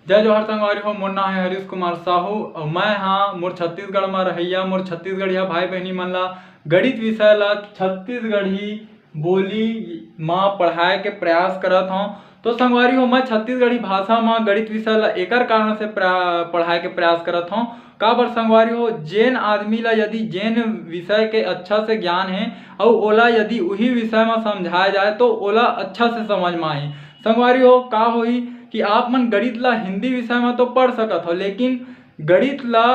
जय जोहार संगवारी हो। मोर नाम है हरीश कुमार साहू और मैं हाँ मोर छत्तीसगढ़ में रहिया मोर छत्तीसगढ़िया भाई बहनी मन ला गणित विषय ला छत्तीसगढ़ी बोली माँ पढ़ाए के प्रयास करत हूँ। तो संगवारी हो मैं छत्तीसगढ़ी भाषा में गणित विषय ला एकर कारण से पढ़ाए के प्रयास करत हूँ। का बर संगवारी हो जेन आदमी ला यदि जेन विषय के अच्छा से ज्ञान है और ओला यदि वही विषय में समझाया जाए तो ओला अच्छा से समझ में आही। संगवारी हो का होई कि आप मन गणित ला हिंदी विषय में तो पढ़ सकत हो, लेकिन गणित ला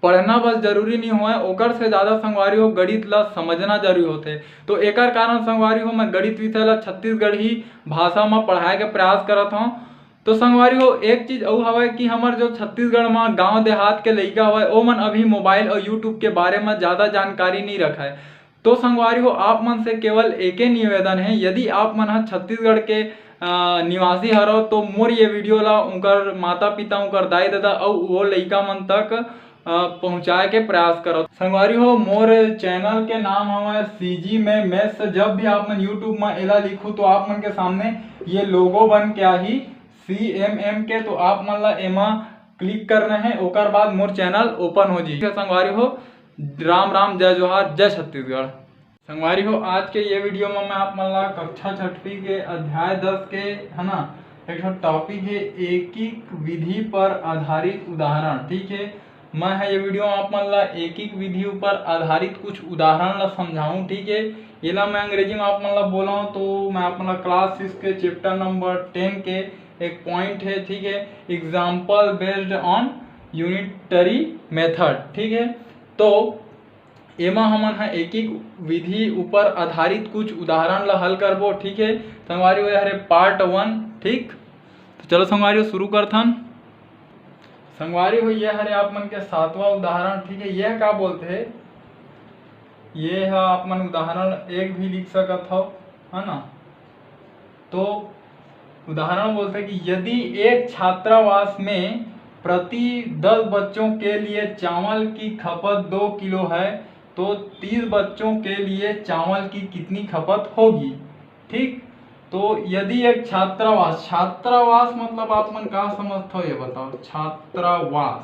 पढ़ना बस जरूरी नहीं हुआ ओकर से ज़्यादा संगवारी हो गणित ला समझना जरूरी होते। तो एकर कारण संगवारी हो मैं गणित विषय ला छत्तीसगढ़ी भाषा में पढ़ाए के प्रयास करत हूँ। तो संगवारी हो एक चीज और हवा कि हमार जो छत्तीसगढ़ में गांव देहात के लइका हवा ओ मन अभी मोबाइल और यूट्यूब के बारे में ज़्यादा जानकारी नहीं रखा है। तो संगवारी हो आप मन से केवल एक ही निवेदन है, यदि आप मन छत्तीसगढ़ के निवासी हरो तो मोर ये वीडियो ला उनकर माता पिता उनकर दाई दादा और वो लइका मन तक पहुँचाए के प्रयास करो। संगवारी हो मोर चैनल के नाम हमारे सीजी में मैथ्स। जब भी आप मन यूट्यूब में एला लिखू तो आप मन के सामने ये लोगो बन के आही CMM के, तो आप मन ला एमा क्लिक करना है ओकर बाद मोर चैनल ओपन हो जी। संगवारी हो राम राम जय जोहार जय छत्तीसगढ़। संगवारी हो आज के ये वीडियो में मैं आप मन ला कक्षा 6वीं के अध्याय 10 के है ना एक टॉपिक है एकीक विधि पर आधारित उदाहरण। ठीक है, मैं है ये वीडियो आप मन ला एकीक विधि पर आधारित कुछ उदाहरण ला समझाऊं। ठीक है, ये ला मैं अंग्रेजी में आप मन ला बोला हूँ तो मैं आप मन ला क्लास 6 के चैप्टर नंबर 10 के एक पॉइंट है। ठीक है, example based on unitary method. ठीक है, तो एमा हमन है एकीक विधि ऊपर आधारित कुछ उदाहरण ला हल करबो। ठीक है संगवारी हो हरे पार्ट 1। ठीक, तो चलो संगवारी हो शुरू करथन। संगवारी हो ये हरे आप मन के 7वां उदाहरण। ठीक है, यह का बोलते है ये है आप मन उदाहरण 1 भी लिख सकत हो है ना। तो उदाहरण बोलते हैं कि यदि एक छात्रावास में प्रति 10 बच्चों के लिए चावल की खपत 2 किलो है तो 30 बच्चों के लिए चावल की कितनी खपत होगी। ठीक, तो यदि एक छात्रावास, छात्रावास मतलब आप मन का समझते हो ये बताओ। छात्रावास,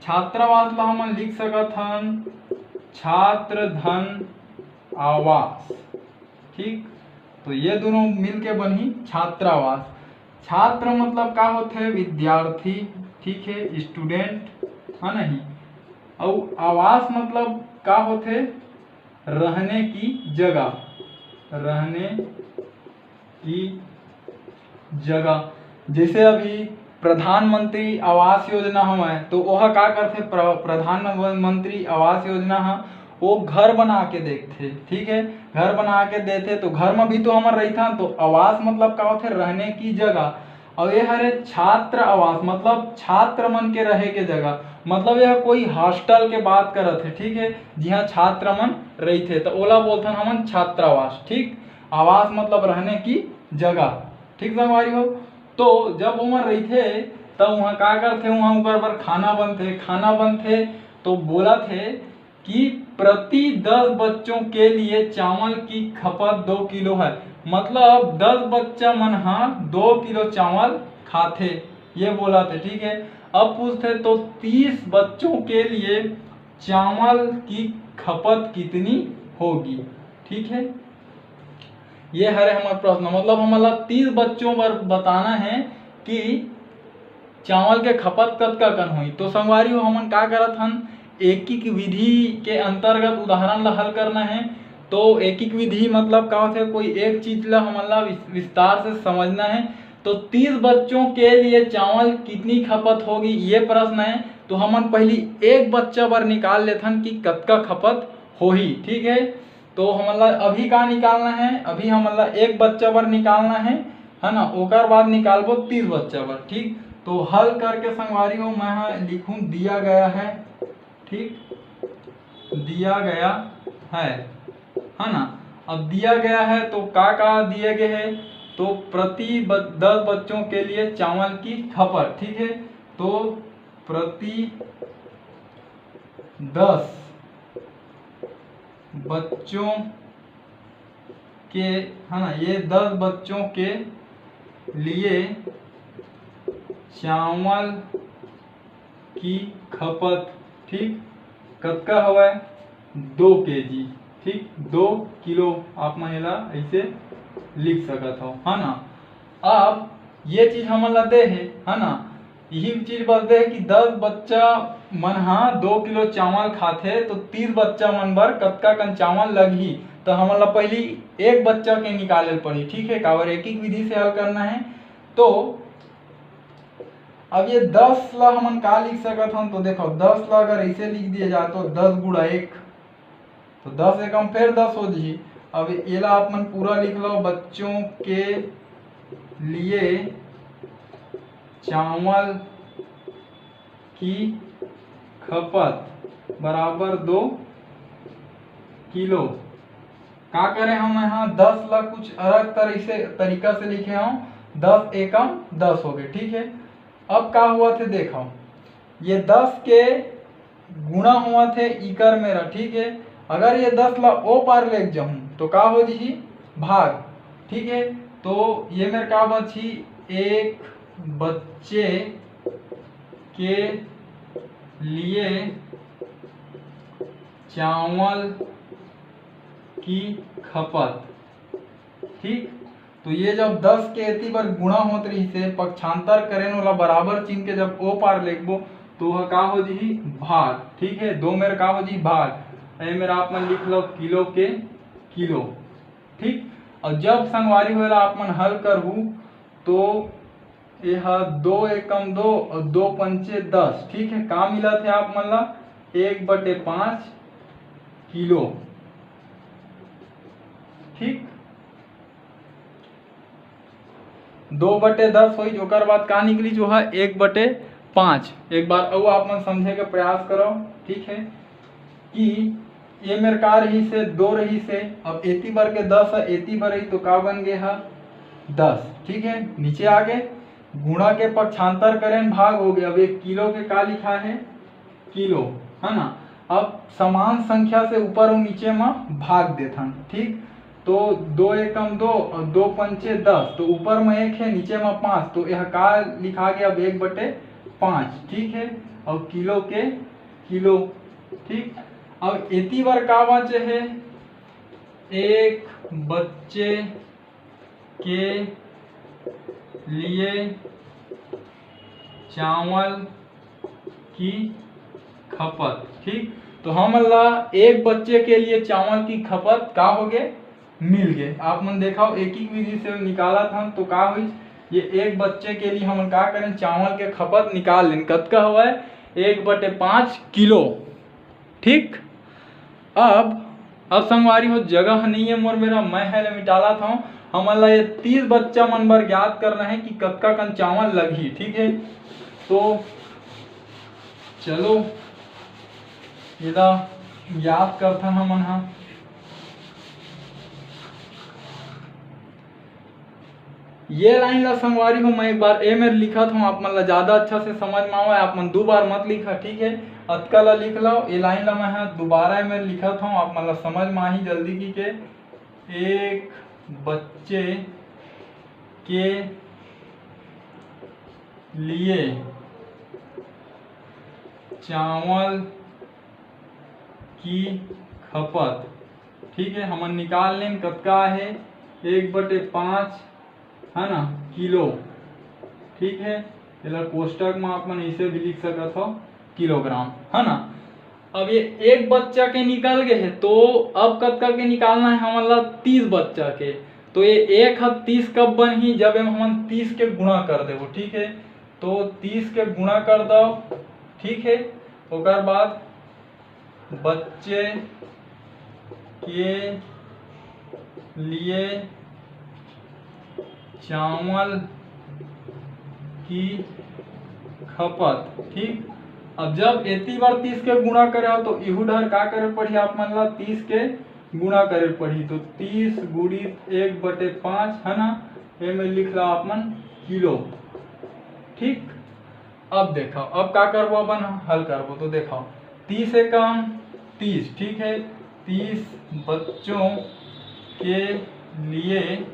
छात्रावास ला हम लिख सकत हन छात्र धन आवास। ठीक, तो ये दोनों मिलके बनी छात्रावास। छात्र मतलब का होते है विद्यार्थी। ठीक है, स्टूडेंट है नहीं। और आवास मतलब का होते रहने की जगह, रहने की जगह। जैसे अभी प्रधानमंत्री आवास योजना हमें तो वह का करते प्रधानमंत्री आवास योजना वो घर बना के देखते। ठीक है, घर बना के देते तो घर में भी तो हमारे रहता। तो आवास मतलब का होते रहने की जगह। और ये हरे छात्र आवास मतलब छात्र मन के रहे के जगह, मतलब यह कोई हॉस्टल के बात करत है। ठीक है, जहाँ छात्र मन रहते तो ओला बोलथन हमन छात्रावास। ठीक, आवास मतलब रहने की जगह। ठीक संगवारी हो, तो जब उमर रहते तब वहाँ का करते वहाँ ऊपर पर खाना बनते। खाना बनते तो बोला थे कि प्रति 10 बच्चों के लिए चावल की खपत 2 किलो है, मतलब 10 बच्चा मन 2 किलो चावल खाते ये बोला थे। ठीक है, अब पूछते तो 30 बच्चों के लिए चावल की खपत कितनी होगी। ठीक है, ये हरे हमारा प्रश्न, मतलब हमारा 30 बच्चों पर बताना है कि चावल के खपत कतका कन हुई। तो संगवारी हो हमन का करत हन एकीक विधि के अंतर्गत उदाहरण ला हल करना है। तो एकीक विधि मतलब का होता है कोई एक चीज ला हमन ला विस्तार से समझना है। तो 30 बच्चों के लिए चावल कितनी खपत होगी ये प्रश्न है। तो हमन पहली एक बच्चा पर निकाल लेथन कि कतका खपत होही। ठीक है, तो हमन ला अभी का निकालना है, अभी हमन ला एक बच्चा पर निकालना है ना। ओकर बाद निकालबो 30 बच्चा पर। ठीक, तो हल करके संगवारी हो मैं लिखूं दिया गया है। ठीक, दिया गया है ना। अब दिया गया है तो का दिए गए है तो प्रति 10 बच्चों के लिए चावल की खपत। ठीक है, तो प्रति 10 बच्चों के है ना, ये 10 बच्चों के लिए चावल की खपत, ठीक, कतका हवय 2 kg, ठीक, 2 किलो आप मन एला ऐसे लिख सकत हो, है ना। अब ये चीज हमन ला दे है ना, यही चीज बता है कि 10 बच्चा मन हा 2 किलो चावल खाथे तो 30 बच्चा मन बर कतका कन चावल लगही, तो हमन ला पहली एक बच्चा के निकाले पड़ी, ठीक है, काबर एक एक विधि से हल करना है। तो अब ये 10 ला हमन का लिख सकत हन, तो देखो 10 ला अगर ऐसे लिख दिया जाए तो 10 गुणा 1, तो 10 एकम फिर 10 हो जी। अब एला आप मन पूरा लिख लो, बच्चों के लिए चावल की खपत बराबर 2 किलो। का करें हम यहाँ 10 ला कुछ अलग तरीका से लिखे हम, 10 एकम 10 हो गए, ठीक है। अब का हुआ थे देखो, ये 10 के गुणा हुआ थे इकर मेरा, ठीक है। अगर ये 10 ला ओ पार ले जाऊं तो का हो जी भाग, ठीक है। तो ये मेरे का बची, एक बच्चे के लिए चावल की खपत, ठीक। तो ये जब 10 के एती बार गुणा होत रही से पक्षांतर करें वाला बराबर चिन्ह के जब ओ पार लिखबो तो वह का हो जी भाग, ठीक है। 2 मेरे का हो जी भाग, ए मेरा आप मन लिख लो किलो के किलो, ठीक। और जब संगवारी होएला आप मन हल करहु तो यह 2 एकम 2 और 2 पंचे 10, ठीक है। का मिला थे आप मन ला 1/5 किलो, ठीक। 2/10 हुई, ओकर बाद का निकली जो है 1/5। एक बार और आप मन समझे के प्रयास करो, ठीक है, कि ये मेरे का रही से 2 रही से, अब एती बार के 10 है, एती बार रही तो का बन गए है 10, ठीक है। नीचे आ गए, गुणा के पक्षांतर करें भाग हो गया। अब 1 किलो के का लिखा है किलो, है ना। अब समान संख्या से ऊपर और नीचे में भाग देथन, ठीक। तो 2 एकम 2 और 2 पंचे 10, तो ऊपर में 1 है नीचे में 5, तो यह का लिखा गया अब 1/5, ठीक है। और किलो के किलो, ठीक। अब एती बार का बचे है, एक बच्चे के लिए चावल की खपत, ठीक। तो हम ला एक बच्चे के लिए चावल की खपत का हो गए मिल गए। आप मन देखाओ एक ही विधि से निकाला था तो का हुई, ये एक बच्चे के लिए हम का करें चावल के खपत निकाल लें, कतका हुआ है 1/5 किलो, ठीक। अब संगवारी हो जगह नहीं है मोर मेरा, मैं है मिटाला था, हमन ला ये 30 बच्चा मन बर याद करना है कि कतका कन चावल लगी, ठीक है। तो चलो एला याद करथन हमन हा, ये लाइन ला संगवारी हो मैं एक बार ए में लिखत हूँ, आप मन ला ज्यादा अच्छा से समझ में आवे, आप मन 2 बार मत लिखा, ठीक है। अतका ला लिख लो, ये लाइन ला मैं दोबारा में लिखत हूँ, आप मन ला समझ में आही जल्दी की के, एक बच्चे के लिए चावल की खपत, ठीक है। हमन निकाल लें कतका है 1/5, है ना, किलो, ठीक है। इधर कोष्टक में आप मन इसे भी लिख सकत हो किलोग्राम, है ना। अब ये एक बच्चा के निकल गए है, तो अब कतका के निकालना है हमन ला 30 बच्चा के, तो ये 1 है 30 कब बन ही जब हम 30 के गुणा कर देवो, ठीक है। तो 30 के गुणा कर दो, ठीक है। ओकर बाद बच्चे के लिए चावल की खपत, ठीक। अब जब एती बार 30 के गुणा करे हो तो इहू ढर का करे पड़ी आप मन ला 30 के गुणा करे पड़ी, तो 30 गुणित 1/5, है ना, ये में लिख ला आप मन किलो, ठीक। अब देखो अब का करबो अपन हल करबो, तो देखो 30 एकम 30, ठीक है। 30 बच्चों के लिए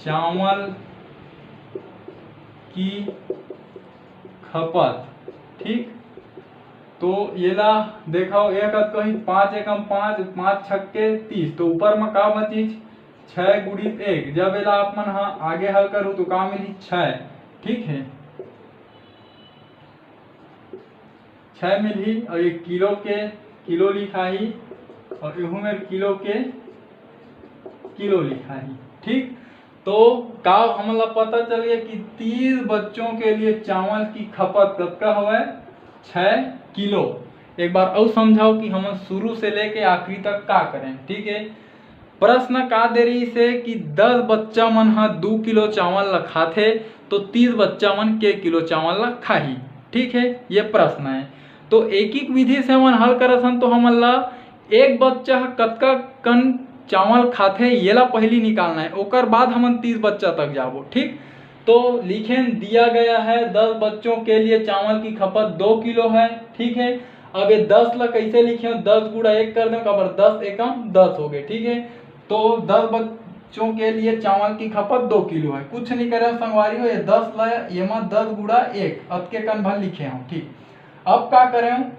चावल की खपत। ठीक, तो ये ला देखो एक कही 5 एकम 5, 5 छक्के 30, तो ऊपर में का बची 6 गुणित 1। जब एला अपन हाँ आगे हल करूँ तो का मिली 6। ठीक है, 6 मिली और ये किलो के किलो लिखा ही और यहू में किलो के किलो लिखा ही। ठीक, तो का हमला पता चल गया कि 30 बच्चों के लिए चावल की खपत कितना हुआ 6 किलो। एक बार और समझाओ कि हम शुरू से लेके आखिरी तक का करें। ठीक है, प्रश्न का दे रही से कि 10 बच्चा मन हा 2 किलो चावल ला खाथे तो 30 बच्चा मन के किलो चावल ला खाही। ठीक है, ये प्रश्न है। तो एक एक विधि से हम हल करसन तो हमन ला एक बच्चा कतका कन चावल खाथे ये ला पहली निकालना है, ओकर बाद हम 30 बच्चा तक जाबो। ठीक, तो लिखें दिया गया है 10 बच्चों के लिए चावल की खपत 2 किलो है। ठीक है, अब ये 10 ला कैसे लिखे 10 गुणा 1 कर दें, कबर 10 एकम 10 हो गए। ठीक है, तो 10 बच्चों के लिए चावल की खपत 2 किलो है। कुछ नहीं करे संगवारी हो, ये 10 ला ये में 10 गुणा 1 अतके कन भर लिखे हम। ठीक, अब का करें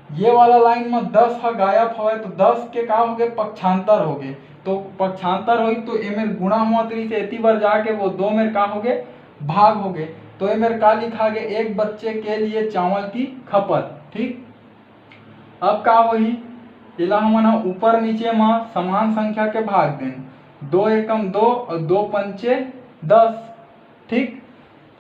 ये वाला लाइन में 10 हा गायब हो तो 10 के का हो गए पक्षांतर हो गए, तो पक्षांतर हो तो ए में गुणा हुआ तरी से इतनी बार जाके वो 2 में का हो गए भाग हो गए, तो ए में का लिखा गया एक बच्चे के लिए चावल की खपत। ठीक, अब का होही इला हमन ऊपर नीचे में समान संख्या के भाग दें। 2 एकम 2 और 2 पंचे 10। ठीक,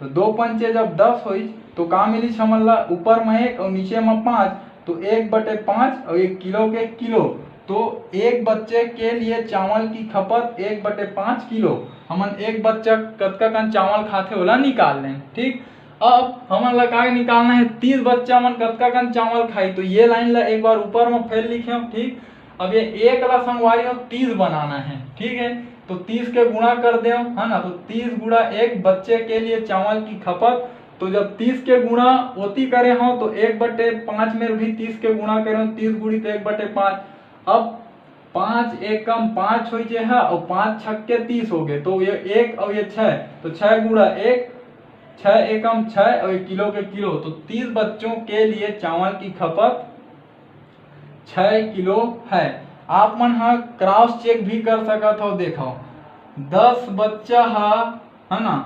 तो 2 पंचे जब 10 हुई तो का मिली हमन ला ऊपर में 1 और नीचे में 5, तो 1/5 और 1 किलो के किलो, तो एक बच्चे के लिए चावल की खपत 1/5 किलो। हमन एक बच्चा कतका कन चावल खाते होला निकाल लें। ठीक, अब हमन ला का निकालना है 30 बच्चा मन कतका कन चावल खाई, तो ये लाइन ला एक बार ऊपर में फैल लिखे। ठीक, अब ये एक ला संगवारी हो 30 बनाना है। ठीक है, तो 30 के गुणा कर दे है ना, तो 30 गुणा 1 बच्चे के लिए चावल की खपत। तो जब 30 के गुणा ओती करे हो तो 1/5 में भी 30 के गुणा करे 30 गुणित 1/5। अब 5 एकम 5 हो जे है और 5 छक्के 30 हो गए, तो ये 1 और ये 6, तो 6 गुणा 1 6 एकम 6 और 1 किलो के किलो, तो 30 बच्चों के लिए चावल की खपत 6 किलो है। आप मन हाँ क्रॉस चेक भी कर सकत हो। देखो 10 बच्चा है ना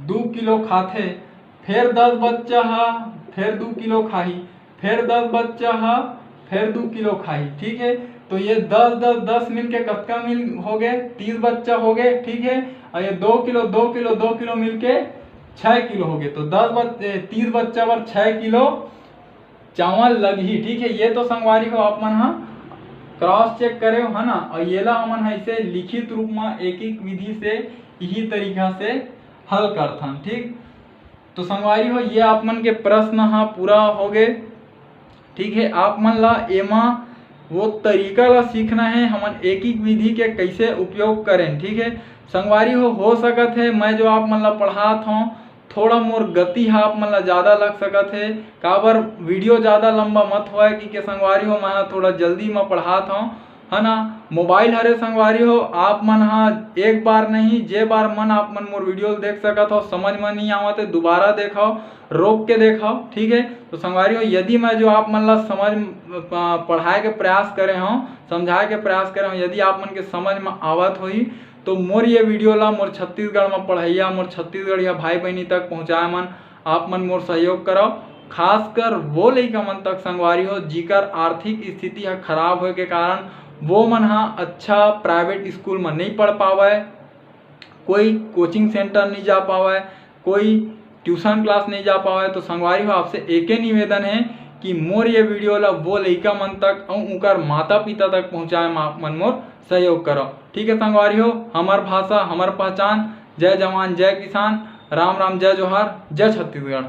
2 किलो खाथे, फिर 10 बच्चा फिर 2 किलो खाही, फिर 10 बच्चा फिर 2 किलो खाही। ठीक है, तो ये 10 10 10 मिल के कतका मिल हो गए 30 बच्चा हो गए। ठीक है, और ये 2 किलो 2 किलो 2 किलो मिल के 6 किलो हो गए, तो 30 बच्चा पर 6 किलो चावल लग ही। ठीक है, ये तो संगवारी हो आप मन क्रॉस चेक करे हो है ना, और ये ला हमन ऐसे लिखित रूप में एक एक विधि से यही तरीका से हल करथन। ठीक, तो संगवारी हो ये आप मन के प्रश्न पूरा हो गए। ठीक है, आप मन ला एमा वो तरीका ला सीखना है हमन एक एक विधि के कैसे उपयोग करें। ठीक है, संगवारी हो सकत है मैं जो आप मन ला पढ़ात हूँ थोड़ा मोर गति आप मन ला ज़्यादा लग सकत है, काबर वीडियो ज़्यादा लंबा मत होए कि संगवारी हो मैं थोड़ा जल्दी में पढ़ात हूँ है ना। मोबाइल हरे संगवारी हो आप मन एक बार नहीं जे बार मन आप मन मोर वीडियो देख सकत हो, समझ में नहीं आवत है दोबारा देखाओ रोक के देखाओ। ठीक है, तो संगवारी हो यदि मैं जो आप मन ला समझ पढ़ाए के प्रयास करे हूँ समझाए के प्रयास करे हूँ यदि आप मन के समझ में आवत होही तो मोर ये वीडियो ला मोर छत्तीसगढ़ में पढ़ैया मोर छत्तीसगढ़िया भाई बहनी तक पहुँचाए मन आप मन मोर सहयोग कराओ। खासकर वो लइका मन तक संगवारी हो जिकर आर्थिक स्थिति खराब होए के कारण वो मन अच्छा प्राइवेट स्कूल में नहीं पढ़ पावे, कोई कोचिंग सेंटर नहीं जा पावे, कोई ट्यूशन क्लास नहीं जा पावे, तो संगवारी हो आपसे एक ही निवेदन है कि मोर ये वीडियो ला वो लइका मन तक और उनकर माता पिता तक पहुँचाए मन मोर सहयोग करो। ठीक है संगवारी हो, हमार भाषा हमार पहचान। जय जवान जय किसान, राम राम जय जोहार, जय छत्तीसगढ़।